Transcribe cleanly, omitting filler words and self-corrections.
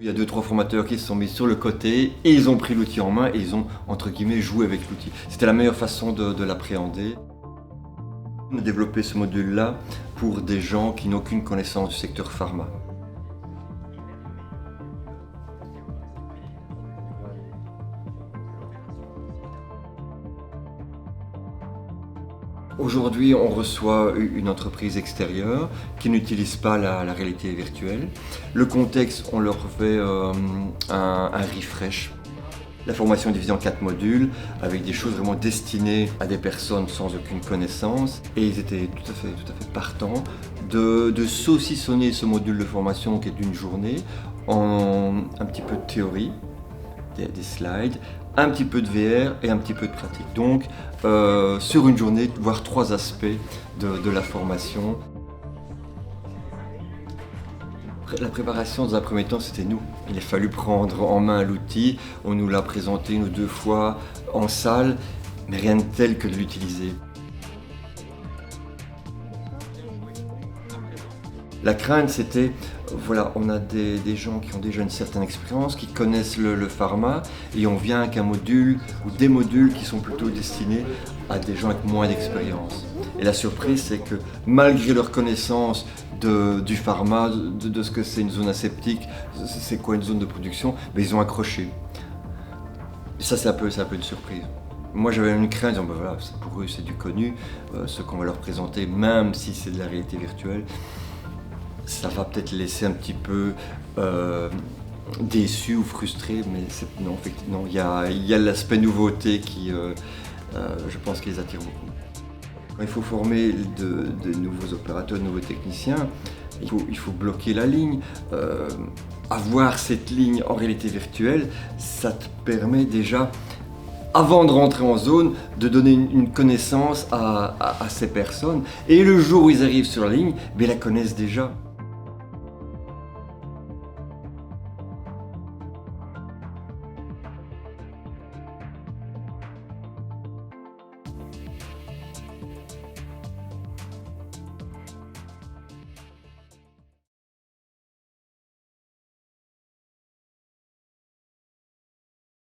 Il y a 2-3 formateurs qui se sont mis sur le côté et ils ont pris l'outil en main et ils ont, entre guillemets, joué avec l'outil. C'était la meilleure façon de l'appréhender. On a développé ce module-là pour des gens qui n'ont aucune connaissance du secteur pharma. Aujourd'hui, on reçoit une entreprise extérieure qui n'utilise pas la réalité virtuelle. Le contexte, on leur fait un refresh. La formation est divisée en 4 modules avec des choses vraiment destinées à des personnes sans aucune connaissance. Et ils étaient tout à fait partants de saucissonner ce module de formation qui est d'une journée en un petit peu de théorie, des slides, un petit peu de VR et un petit peu de pratique. Donc, sur une journée, voir 3 aspects de la formation. La préparation, dans un premier temps, c'était nous. Il a fallu prendre en main l'outil. On nous l'a présenté 1 ou 2 fois en salle, mais rien de tel que de l'utiliser. La crainte, c'était, voilà, on a des gens qui ont déjà une certaine expérience, qui connaissent le pharma, et on vient avec un module ou des modules qui sont plutôt destinés à des gens avec moins d'expérience. Et la surprise, c'est que malgré leur connaissance du pharma, de ce que c'est une zone aseptique, c'est quoi une zone de production, mais ils ont accroché. Et ça, c'est un peu une surprise. Moi, j'avais une crainte, disant, ben voilà, pour eux, c'est du connu, ce qu'on va leur présenter, même si c'est de la réalité virtuelle. Ça va peut-être laisser un petit peu déçu ou frustré, mais non, effectivement, il y a l'aspect nouveauté qui, je pense, qui les attire beaucoup. Quand il faut former de nouveaux opérateurs, de nouveaux techniciens, il faut bloquer la ligne. Avoir cette ligne en réalité virtuelle, ça te permet déjà, avant de rentrer en zone, de donner une connaissance à ces personnes. Et le jour où ils arrivent sur la ligne, ils la connaissent déjà.